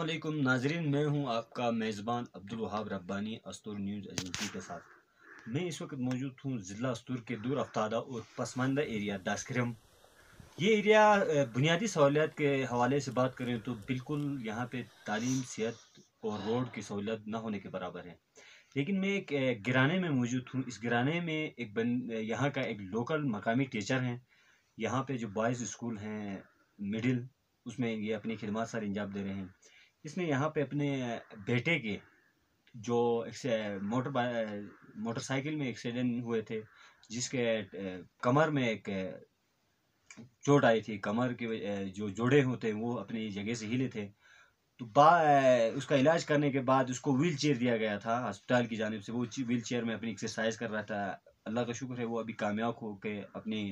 वालेकुम नाजरीन, मैं हूं आपका मेज़बान अब्दुल वहाब रब्बानी अस्तूर न्यूज़ एजेंसी के साथ। मैं इस वक्त मौजूद हूं ज़िला अस्तूर के दूर अफ्तादा और पसमानदा एरिया दासक्रम। ये एरिया बुनियादी सहूलियात के हवाले से बात करें तो बिल्कुल यहाँ पे तालीम, सेहत और रोड की सहूलियत ना होने के बराबर है। लेकिन मैं एक गिराने में मौजूद हूँ। इस गिराने में यहाँ का एक लोकल मकामी टीचर हैं। यहाँ पे जो बॉयज़ स्कूल हैं मिडिल, उसमें ये अपनी खिदमत सर अंजाम दे रहे हैं। इसने यहाँ पे अपने बेटे के जो मोटरसाइकिल में एक्सीडेंट हुए थे, जिसके कमर में एक चोट आई थी। कमर के जो जोड़े होते हैं वो अपनी जगह से हिले थे। तो उसका इलाज करने के बाद उसको व्हील चेयर दिया गया था अस्पताल की जानिब से। वो व्हील चेयर में अपनी एक्सरसाइज कर रहा था। अल्लाह का शुक्र है वो अभी कामयाब हो के अपनी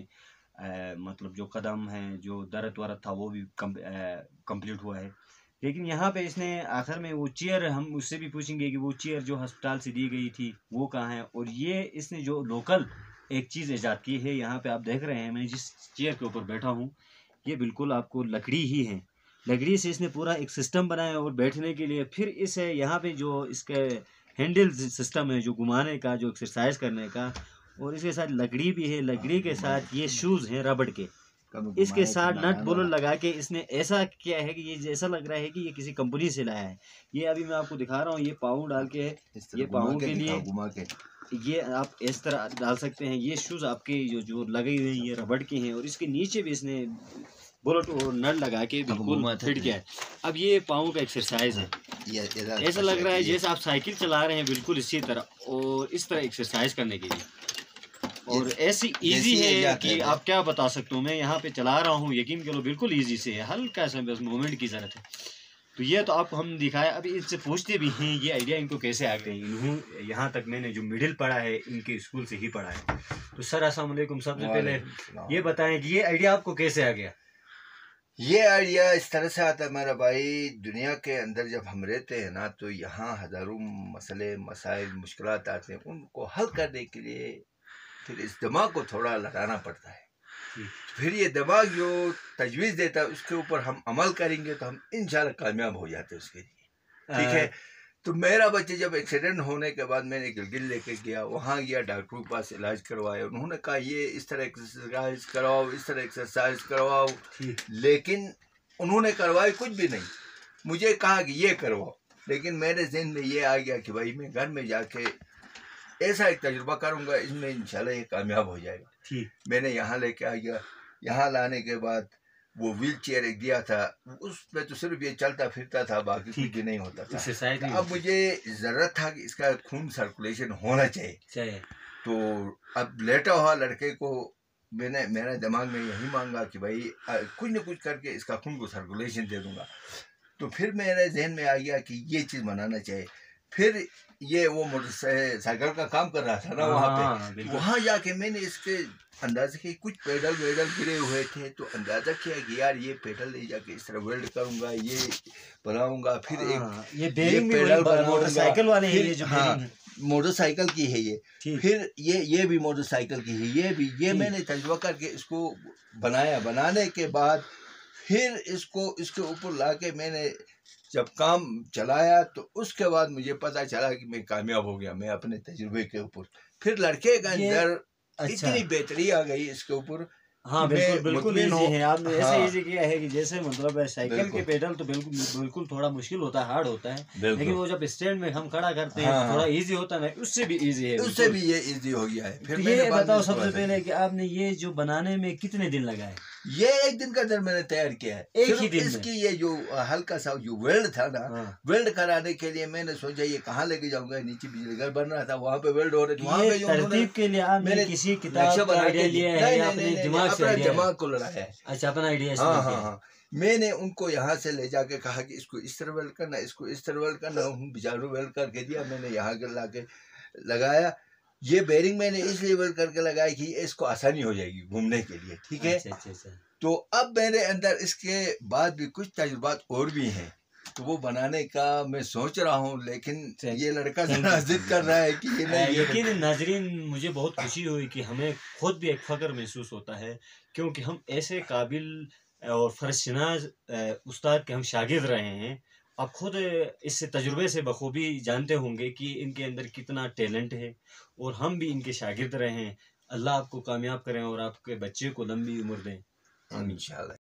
मतलब जो कदम हैं, जो दर्द वर्द था वो भी कंप्लीट हुआ है। लेकिन यहाँ पे इसने आखिर में वो चेयर, हम उससे भी पूछेंगे कि वो चेयर जो अस्पताल से दी गई थी वो कहाँ है। और ये इसने जो लोकल एक चीज़ ईजाद की है, यहाँ पे आप देख रहे हैं मैं जिस चेयर के ऊपर बैठा हूँ, ये बिल्कुल आपको लकड़ी ही है। लकड़ी से इसने पूरा एक सिस्टम बनाया और बैठने के लिए। फिर इसे यहाँ पे जो इसके हैंडल सिस्टम है जो घुमाने का, जो एक्सरसाइज करने का, और इसके साथ लकड़ी भी है। लकड़ी के साथ ये शूज़ हैं रबड़ के। इसके साथ नट बोल्ट लगा के इसने ऐसा किया है कि ये जैसा लग रहा है कि ये किसी कंपनी से लाया है। ये अभी मैं आपको दिखा रहा हूँ, ये पाँव डाल के है। ये पाँव के लिए ये आप इस तरह डाल सकते हैं। ये शूज़ आपके जो लगे हुए हैं ये रबड़ के हैं, और इसके नीचे भी इसने बुलेट और नट लगा के बिल्कुल फिट किया है। अब ये पाँव का एक्सरसाइज है। ऐसा लग रहा है जैसे आप साइकिल चला रहे हैं, बिल्कुल इसी तरह, और इस तरह एक्सरसाइज करने के लिए। और ऐसी इजी है कि आप क्या बता सकते हो। मैं यहाँ पे चला रहा हूँ, यकीन करो बिल्कुल इजी से है, हल्का सा बस मूवमेंट की ज़रूरत है। तो ये तो आप हम दिखाए। अभी इनसे पूछते भी हैं ये आइडिया इनको कैसे आ गई। इन्होंने यहाँ तक मैंने जो मिडिल पढ़ा है इनके स्कूल से ही पढ़ा है। तो सर अस्सलाम वालेकुम, सबसे पहले ये बताएं कि ये आइडिया आपको कैसे आ गया। ये आइडिया इस तरह से आता है मेरा भाई, दुनिया के अंदर जब हम रहते हैं ना, तो यहाँ हजारों मसले मसाइल मुश्किलात आते हैं। उनको हल करने के लिए फिर इस दिमाग को थोड़ा लड़ाना पड़ता है। फिर ये दिमाग जो तजवीज़ देता है उसके ऊपर हम अमल करेंगे तो हम इंशाल्लाह कामयाब हो जाते हैं उसके लिए। ठीक है। तो मेरा बच्चे जब एक्सीडेंट होने के बाद मैंने गिलगित लेके गया, वहाँ गया, डॉक्टरों के पास इलाज करवाया। उन्होंने कहा ये इस तरह एक्सरसाइज करवाओ, इस तरह एक्सरसाइज करवाओ, लेकिन उन्होंने करवाई कुछ भी नहीं। मुझे कहा कि ये करवाओ, लेकिन मेरे ज़हन में ये आ गया कि भाई मैं घर में जाके ऐसा एक तजुर्बा करूँगा, इसमें इंशाल्लाह ये कामयाब हो जाएगा। मैंने यहाँ लेके आ गया। यहाँ लाने के बाद वो व्हील चेयर एक दिया था, उसमें तो सिर्फ ये चलता फिरता था, बाकी कुछ भी नहीं होता था। तो अब मुझे ज़रूरत था कि इसका खून सर्कुलेशन होना चाहिए। तो अब लेटा हुआ लड़के को मैंने, मेरा दिमाग में यही मांगा कि भाई कुछ न कुछ करके इसका खून को सर्कुलेशन दे दूंगा। तो फिर मेरे जहन में आ गया कि ये चीज़ बनाना चाहिए। फिर ये वो मोटरसाइकिल का काम कर रहा था ना वहाँ पे, वहाँ जाके मैंने इसके अंदाजा किया कुछ पेडल वेडल गिरे हुए थे, तो अंदाजा किया कि यार ये पेडल ले जाके इस तरह वेल्ड करूंगा, ये बनाऊंगा। फिर एक ये पेडल मोटरसाइकिल वाले हैं, ये जो मोटरसाइकिल की है ये। फिर ये भी मोटरसाइकिल की है, ये मैंने तजुर्बा करके इसको बनाया। बनाने के बाद फिर इसके ऊपर लाके मैंने जब काम चलाया, तो उसके बाद मुझे पता चला कि मैं कामयाब हो गया, मैं अपने तजुर्बे के ऊपर। फिर लड़के के अंदर इतनी बेहतरी आ गई इसके ऊपर। हाँ बिल्कुल इजी है। आपने ऐसे इजी किया है कि जैसे मतलब साइकिल के पेडल तो बिल्कुल थोड़ा मुश्किल होता है, हार्ड होता है, लेकिन वो जब स्टैंड में हम खड़ा करते हैं थोड़ा इजी होता है, उससे भी इजी है। उससे भी ये इजी हो गया है। फिर ये बताओ सबसे पहले कि आपने ये जो बनाने में कितने दिन लगाए। ये एक दिन के अंदर मैंने तैयार किया है, एक ही दिन। इसकी ये जो हल्का सा जो वेल्ड था ना, वेल्ड कराने के लिए मैंने सोचा ये कहाँ लेके जाऊंगा। नीचे बिजली घर बन रहा था, वहाँ पे वेल्ड हो रहे थे। वहाँ पे तरतीब के लिए आपने किसी किताब का आइडिया लिया है या अपने दिमाग को लड़ाया है? अच्छा, अपना आइडिया। हाँ। मैंने उनको यहाँ से ले जाके कहा कि इसको इस तरह वेल्ड करना, इसको इस तरह वेल्ड करना। बिचारू वेल्ड करके दिया, मैंने यहाँ के ला के लगाया। ये बेरिंग मैंने इसलिए वेल्ड करके लगाई कि इसको आसानी हो जाएगी घूमने के लिए। ठीक है। अच्छा। तो अब मेरे अंदर इसके बाद भी कुछ तजुर्बात और भी हैं, तो वो बनाने का मैं सोच रहा हूँ, लेकिन ये लड़का जिद कर रहा है कि ये नहीं। यकीन नाजरीन, मुझे बहुत खुशी हुई कि हमें खुद भी एक फ़ख्र महसूस होता है, क्योंकि हम ऐसे काबिल और फरशनाज उस्ताद के हम शागिर्द रहे हैं। आप खुद इस तजुर्बे से बखूबी जानते होंगे कि इनके अंदर कितना टैलेंट है, और हम भी इनके शागिर्द रहे हैं। अल्लाह आपको कामयाब करें और आपके बच्चे को लंबी उम्र दें। आमीन। इंशाल्लाह।